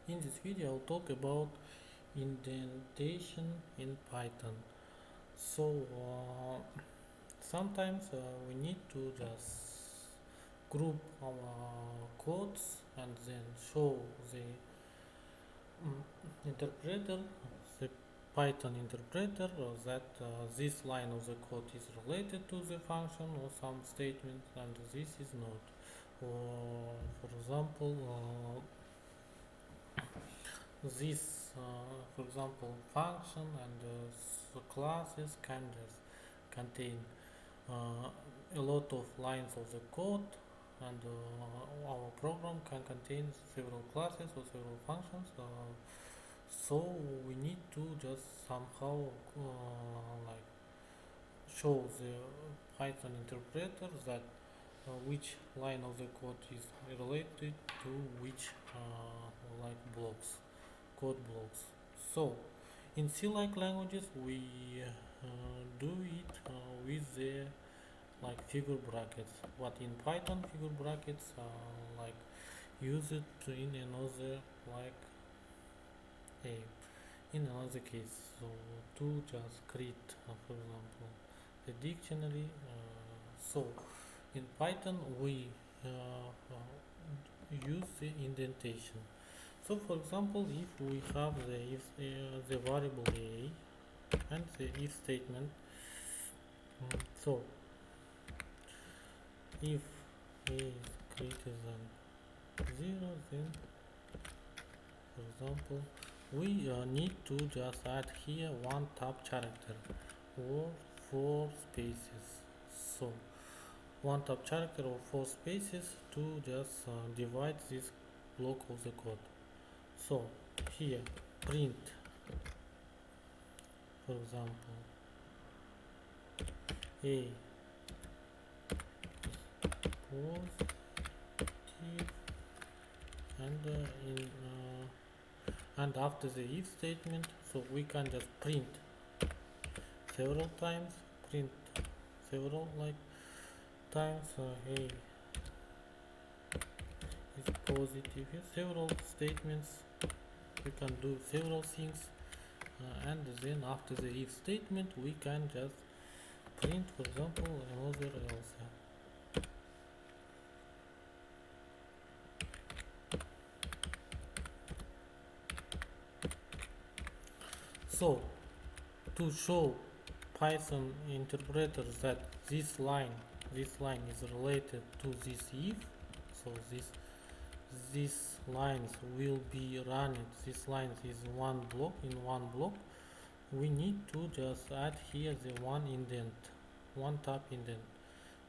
In this video I'll talk about indentation in Python. Sometimes we need to just group our codes and then show the interpreter, the Python interpreter, that this line of the code is related to the function or some statement and this is not. Or for example, this for example function and classes can just contain a lot of lines of the code, and our program can contain several classes or several functions, so we need to just somehow like show the Python interpreter that which line of the code is related to which like blocks, code blocks. So in C-like languages we do it with the like figure brackets, but in Python figure brackets like use it in another like a in another case. So to just create for example the dictionary, so in Python we use the indentation. So for example, if we have the variable a and the if statement, so if a is greater than 0, then for example we need to just add here one tab character or 4 spaces. So one tab character or 4 spaces to just divide this block of the code. So here print for example a positive, and and after the if statement, so we can just print several times, print several like times a is positive. Several statements, we can do several things, and then after the if statement we can just print for example another else. So to show Python interpreter that this line is related to this if, so these lines will be running, this lines is one block in one block, we need to just add here the one tab indent.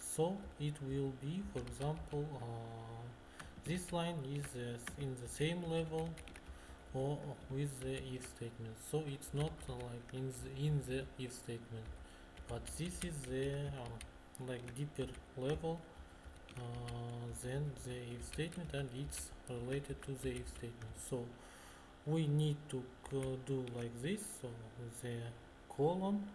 So it will be for example this line is in the same level or with the if statement, so it's not like in the if statement, but this is the like deeper level than the if statement, and it's related to the if statement. So we need to do like this. So the colon,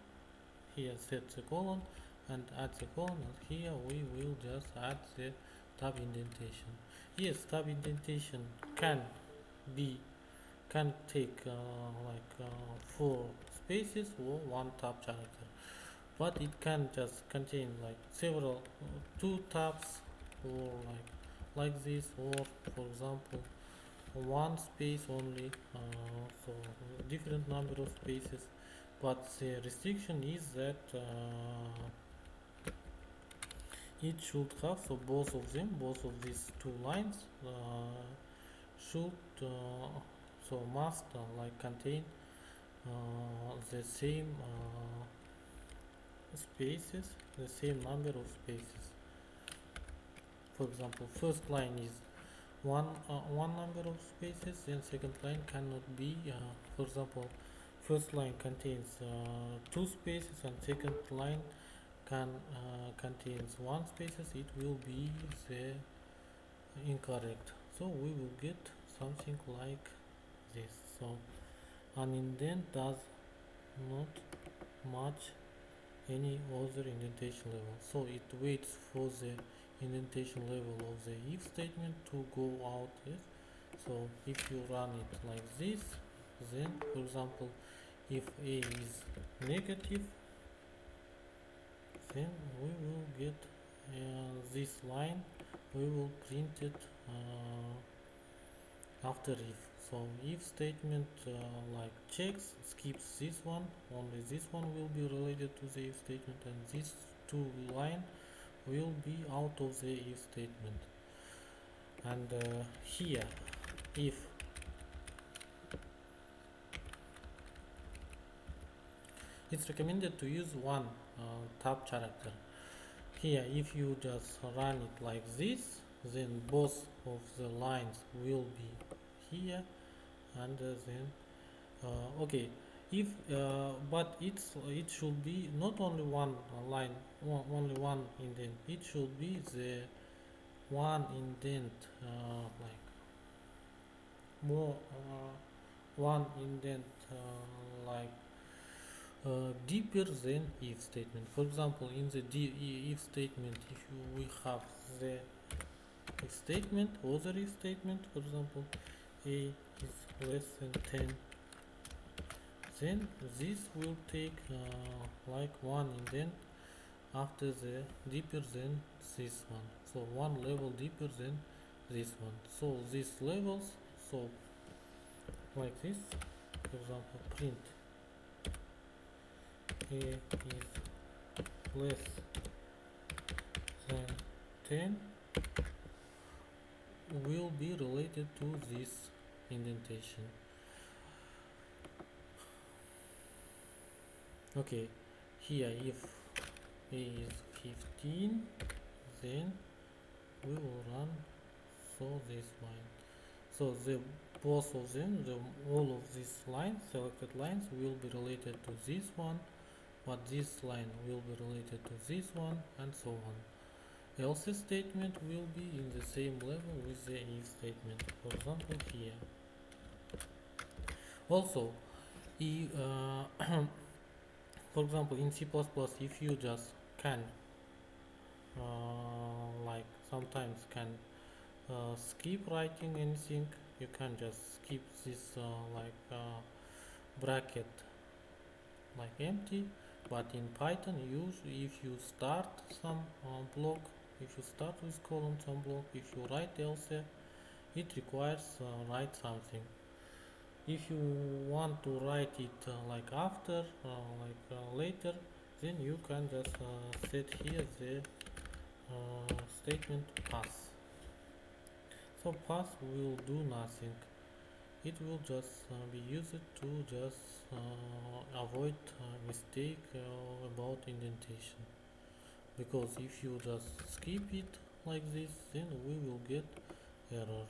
here set the colon and add the colon, and here we will just add the tab indentation. Yes, tab indentation be can take 4 spaces or one tab character, but it can just contain like several two tabs, or like this, or for example one space only, so different number of spaces, but the restriction is that it should have, so both of them, both of these two lines should so must like contain the same spaces, the same number of spaces. For example, first line is one number of spaces, then second line cannot be, for example, first line contains 2 spaces and second line contains 1 spaces, it will be the incorrect. So we will get something like this. So an indent does not match any other indentation level, so it waits for the indentation level of the if statement to go out. Yes, So if you run it like this, then for example if a is negative, then we will get this line, we will print it after if. So if statement like checks skips this one, only this one will be related to the if statement, and these two line will be out of the if statement. And here if it's recommended to use one tab character. Here if you just run it like this, then both of the lines will be here, and then okay, if but it should be not only one line, only one indent, it should be the one indent like more one indent like deeper than if statement. For example, in the if statement, if we have the if statement, other if statement, for example, a is less than 10, then this will take like one indent after the deeper than this one, so one level deeper than this one. So these levels, so like this, for example, print a is less than 10 will be related to this indentation. Okay, here if a is 15, then we will run so this line. So the both of them, all of these lines, selected lines, will be related to this one, but this line will be related to this one, and so on. Else statement will be in the same level with the if statement. For example, here. Also, for example, in C++, if you just can, like sometimes can skip writing anything, you can just skip this bracket like empty. But in Python, if you start some block, if you start with column some block, if you write else, it requires write something. If you want to write it like after, later, then you can just set here the statement pass. So pass will do nothing. It will just be used to just avoid mistake about indentation. Because if you just skip it like this, then we will get error.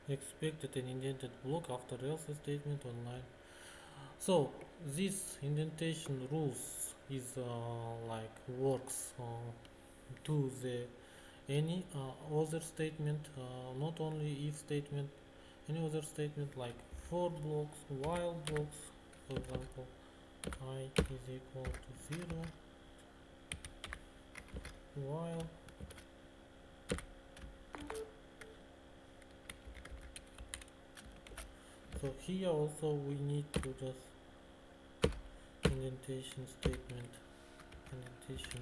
Expected an indented block after else statement online. So this indentation rules is like works to the any other statement, not only if statement, any other statement like for blocks, while blocks. For example, I is equal to 0 while so here also we need to just indentation statement, indentation,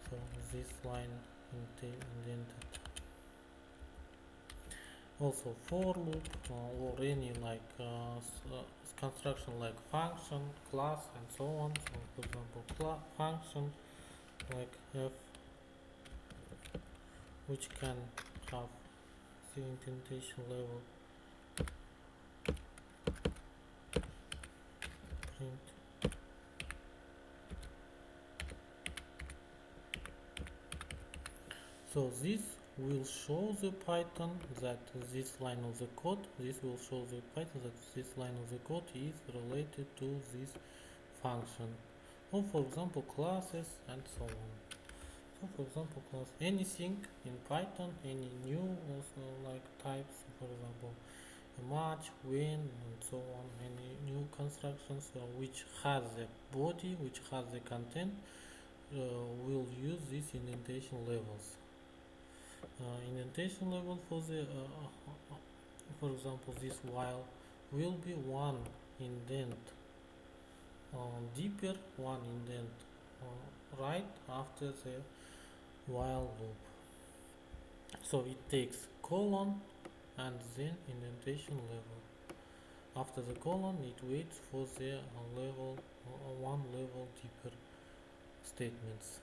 so this line indented. Also for loop or any like construction like function, class, and so on. So for example, function like f, which can have the indentation level, print. So this will show the Python that this line of the code, this will show the Python that this line of the code is related to this function, or for example classes and so on. So for example class, anything in Python, any new also like types, for example much, when, and so on, any new constructions which has the body, which has the content, will use these indentation levels. Indentation level for the for example this while will be one indent deeper, one indent right after the while loop. So it takes colon and then indentation level. After the colon, it waits for the level one level deeper statements.